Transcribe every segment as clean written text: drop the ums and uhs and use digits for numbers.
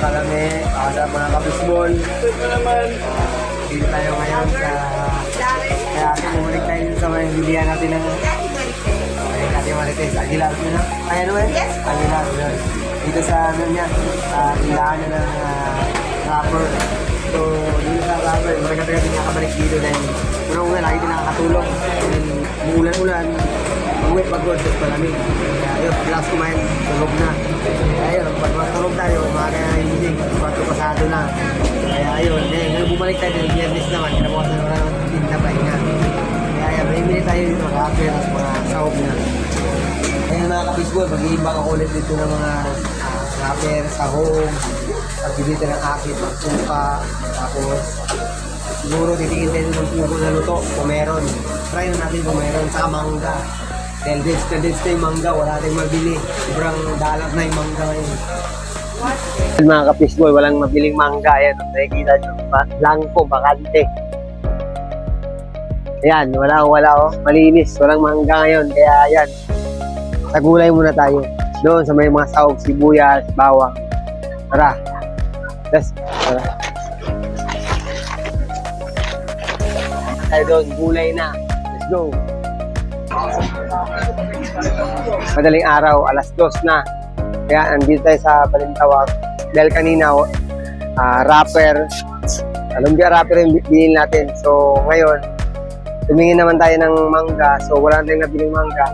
kalami, sa mga kabisbol. Dito tayo ngayon sa... Kaya bumalik tayo sa mga bilihan natin ng... Natin Marites, Aguilar mo na? Ay, ano eh? Yes. Aguilar, yun. Dito sa ano niya, tindahan na ng rapper. So, dito sa rapper, magkatagal din nakabalik dito dahil unang-una, lagi din nakakatulong. Dahil umulan-ulan, mag-wet, mag-god, tapos malamig. Kaya yun, paglas kumain, tulog na. Kaya yun, pag matulog tayo, umaga na hinising, kwarto pasado na. Kaya yun, ngayon bumalik tayo dahil biyernes naman, kinabukasan na naman tinda pa nga. Kaya may minute tayo dito, rapper at mga sahog na. Ngayon mga kabisbol, mag-iimbang ako ulit dito ng mga rapper, sahog, pagbibita ng akit, suka, tapos siguro titingin tayo ng pugo na luto kung meron. Try na natin kung meron, saka mangga. Dahil dates na yung mangga, wala tayong mabili. Sobrang dalat na yung mangga ngayon. Mga kabisbol, walang mabiling mangga. Ayan, nakikita nyo, langko, bakante. Ayan, wala oh. Malinis, walang mangga ngayon. Kaya ayan, sa gulay muna tayo. Doon sa may mga sahog, sibuyas, bawang. Tara. Tara. Tayo doon, gulay na. Let's go. Madaling araw, alas 2 na. Kaya andito tayo sa Balintawak. Dahil kanina, rapper. Lumpia rapper yung bilhin natin. So, ngayon, tumingin naman tayo ng mangga. So, wala tayong nabiling mangga.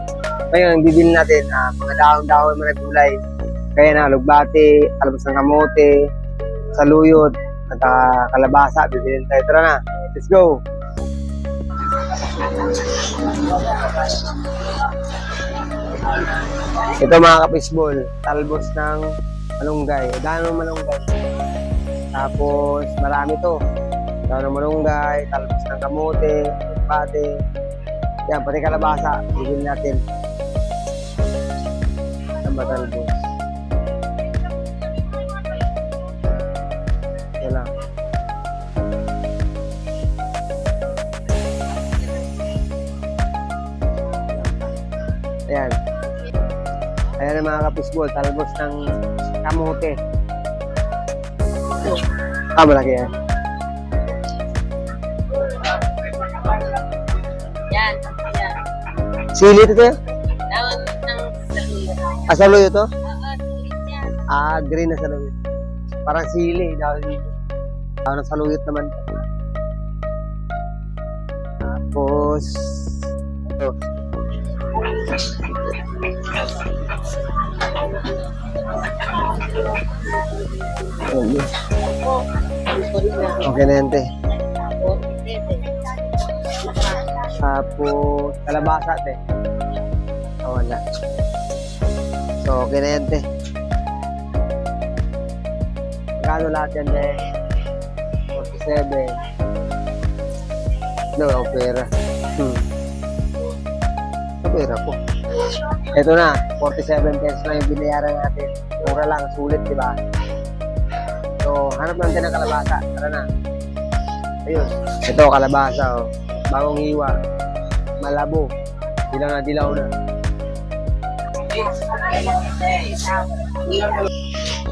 Ngayon, bibili natin mga dahon-dahon mga gulay. Kaya na, lugbate, talbos ng kamote, saluyot, at kalabasa. Bibilin tayo. Tara na. Let's go. Ito mga kapisbol, talbos ng malunggay. Dahon ng malunggay. Tapos, marami to. Dahon ng malunggay, talbos ng kamote, lugbate. Yan, pati kalabasa. Bibilin natin. Talbos. Ito lang. Ayan. Ayan ang mga kapisbol, talbos ng kamote. Malaki yan. Yan. Sili ito yan? Tawag ng saluyot. Saluyot to? Sulit yan. Green na saluyot. Parang sili. Dahon ng saluyot naman. Tapos, ito. Okay na yan, te. Tapos, kalabasa, te. Wala. So, okay na yan, te. Magkano lahat yan, te? 47. No, opera. Opera po. Ito na, 47 pesos lang yung binayaran natin. Mura lang, sulit, di ba? So, hanap natin ng kalabasa. Tara na. Ayun. Ito, kalabasa, oh. Bagong hiwa. Malabo. Dilaw na.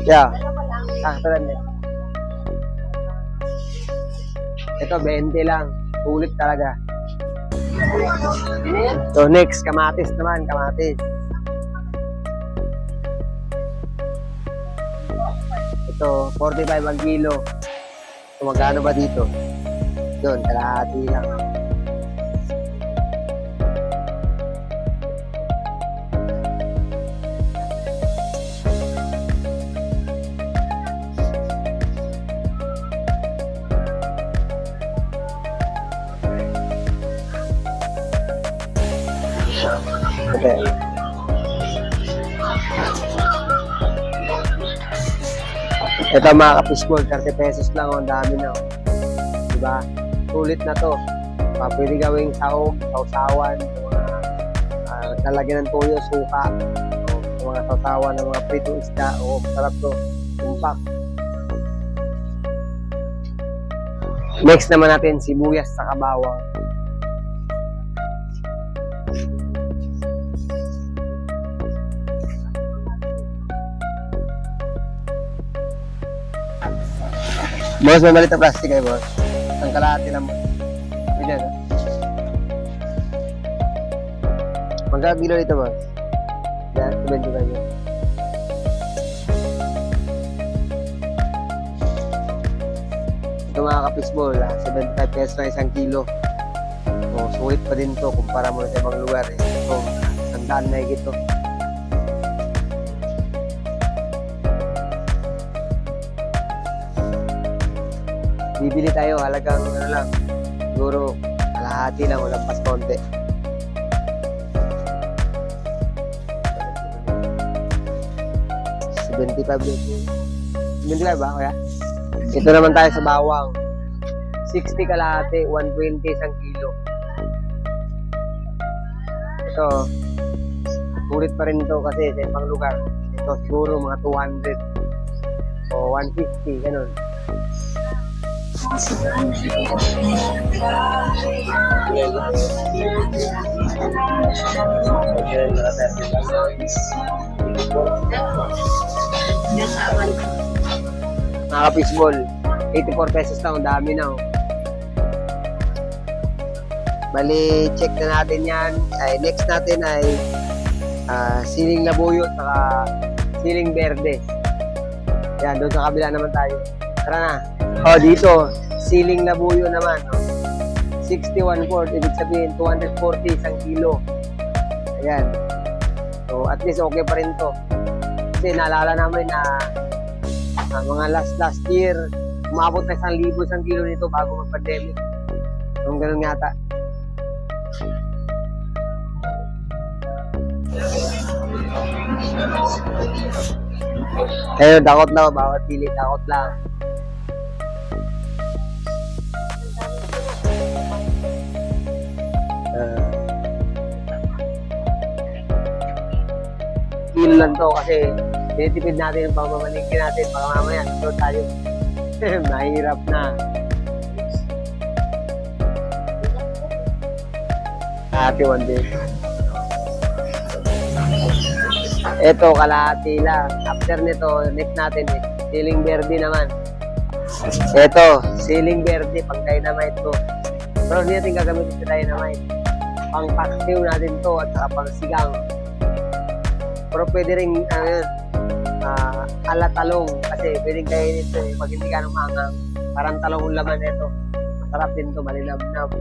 Yeah. Sakto lang eh. Ito, 20 lang. Sulit talaga. So, next, kamatis naman. Kamatis. Ito, 45 ang kilo. So, magkano ba dito? Doon, kalahati lang. Okay. Ito mga kapisbol, 30 pesos lang, ang dami na. Diba? Sulit na to. Pwede gawing sahog, sausawan, lalagyan ng toyo, suka, o mga sausawan ng mga pritong isda, o sarap to, tumpak. Next naman natin, sibuyas sa bawang. Boss, may malit na plastic kayo, boss. Ang kalahati lang, boss. Ganyan, no? Magkano kilo dito, boss? Yan, 25 yun. Ito mga ka-fishball, 75 pesos na isang kilo. So, sulit pa din to kumpara mo sa ibang lugar. Eh. So, sandaan na higit to. Bibili tayo, halagang ano lang, siguro kalahati lang o lampas konti. $75 ba, kuya? Ito naman tayo sa bawang. 60 kalahati, 120 isang kilo. Ito, sulit pa rin ito kasi sa ibang lugar. Ito siguro mga 200 o 150, ganun. Mga fishball, 84 pesos lang, ang dami na. Oh. Bali, check na natin yan. Ay, next natin ay siling labuyo at siling berde. Yan, doon sa kabila naman tayo. Tara na. Oh, dito, siling labuyo naman. Oh. 61 quart, ibig sabihin 240 isang kilo. Ayan. So, at least okay pa rin to. Kasi naalala namin na mga last year, umabot na 1,000 isang kilo nito bago mag-pandemic. Yung ganun nga ata. Kaya dakot na, bawat pili, dakot lang. Kilo lang to kasi tinitipid natin yung pamamalingkin natin. Baka mamaya, ito tayo. Mahirap na. Kalahati 1 day. Ito, kalahati lang. After nito, next natin eh. Siling berde naman. Ito, siling berde, pang dynamite to. Pero hindi natin gagamitin sa dynamite. Pang paksiw natin to at saka pang sigang. Pero pwede rin, ala talong. Kasi pwedeng kainin ito eh. Pag hindi ka nung mangang, parang talong yung laman nito. Masarap din to, malinam-nam.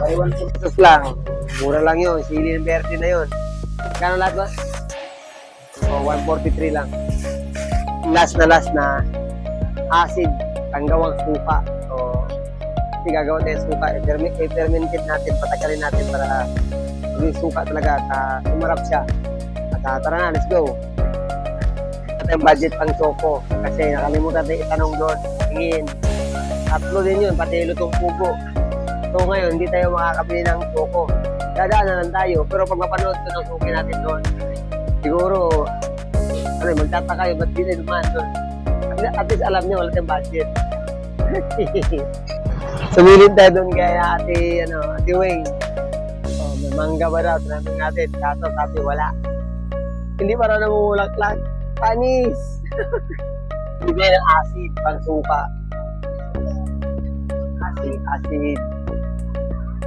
Ay, 1 pesos lang. Mura lang yun. Siling berde na yun. Kano lahat ba? O, 143 lang. Last na acid. Tanggawang suka. So, hindi gagawa tayo suka. I-fermented natin. Patagalin natin para maging suka talaga at sumarap siya. At tara na, let's go. Ito yung budget pang choco. Kasi nakalimutan tayo itanong doon. Tingin. Tatlo din yun. Pati lutong pugo. So ngayon, hindi tayo makakabili ng choco. Dadaan na lang tayo. Pero pag mapanood ko ng suki natin doon, siguro, magtataka kayo, ba't di tayo dumaan doon? At least alam niyo, wala tayong budget. Sumilin tayo doon kaya Ate Wing. Oh, may mangga ba daw? Tinanong natin. Kaso sabi, wala. Hindi pa raw namumulaklak. Panis! Bibigay ng acid, pang suka. Acid.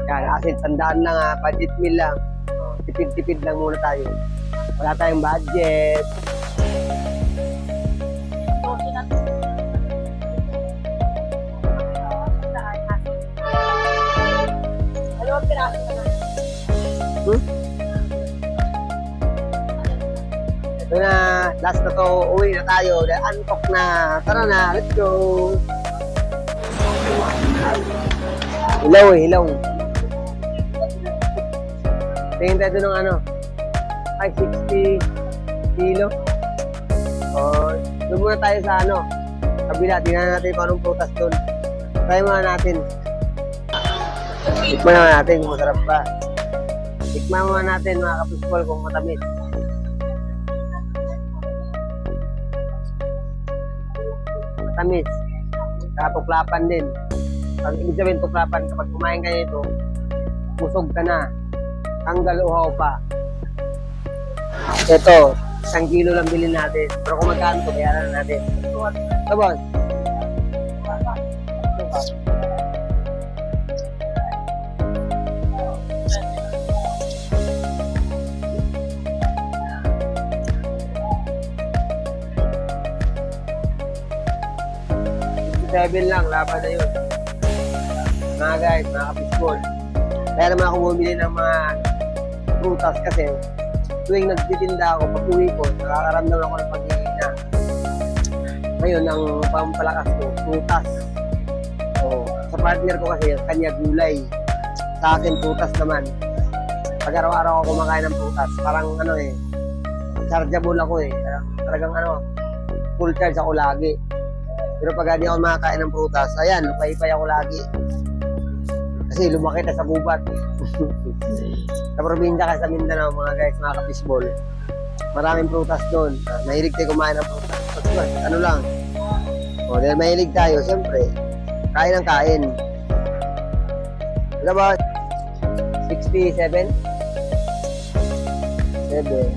Yan, acid, tandaan lang budget meal lang. Tipid-tipid lang muna tayo. Wala tayong budget. Ito na, last na to, uwi na tayo. Dahil antok na. Tara na, let's go. Hilaw. Tingin tayo doon ng 60 kilo. O, doon muna tayo sa kabila. Tingnan natin kung anong prutas doon. Try muna natin. Tikman naman natin kung masarap ba. Tikman muna natin mga kapispol kung matamis. Matamis. Saka tuklapan din. Pag ibig sabihin tuklapan, kapag kumain ka nito, busog ka na. Tanggal uhaw pa. Ito, 1 kilo lang bilhin natin. Pero kung magkano ito, bayaran na natin. Ito, boss. $7 lang, laban na yun. Mga guys, mga kapiskol. Kaya naman ako bumili ng mga prutas kasi tuwing nagtitinda ako, pag uwi ko, nakakaramdam ako ng pag-iina. Ngayon, ang pampalakas ko, prutas. So, sa partner ko kasi, kanya gulay. Sa akin, prutas naman. Pag araw-araw ako kumakain ng prutas, parang ano eh, chargeable ako eh. Talagang ano, full charge ako lagi. Pero pag hindi ako makakain ng prutas, ayan, lupay-ipay ako lagi. Kasi lumaki na sa gubat. Sa probinsya ka sa Mindanao, mga guys, mga kapisbol. Maraming prutas doon. Mahilig tayo kumain ng prutas. Ano lang. O, dahil mahilig tayo, siyempre, kain ang kain. Ano ba? 67? 7.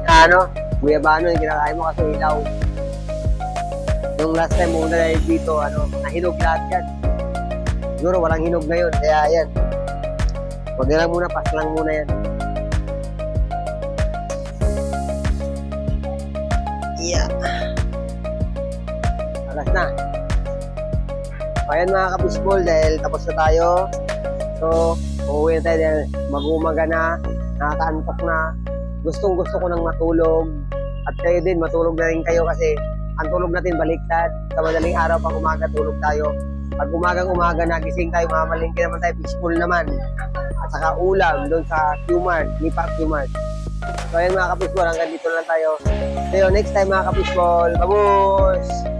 Ano? Guyabano yung kinakain mo kasi ilaw. Yung last time muna na dito, ano, nahinog lahat yan. Siguro walang hinog ngayon, kaya yan. Huwag na lang muna, pas lang muna yan. Yeah. Alas na. So, ayan mga kapisbol, dahil tapos na tayo. So, uuwi na tayo dahil mag-umaga na, nakakaantok na. Gustong gusto ko nang matulog. At kayo din, matulog na rin kayo kasi ang tulog natin baliktad. Sa madaling araw, pag umaga, tulog tayo. Pag umagang-umaga, nagising tayo, mamalingki naman tayo, peaceful naman. At saka ulam doon sa Q-Mart, Nipa Q-Mart. So, ayan mga kapisbol, hanggang dito lang tayo. So, next time mga kapisbol, babos!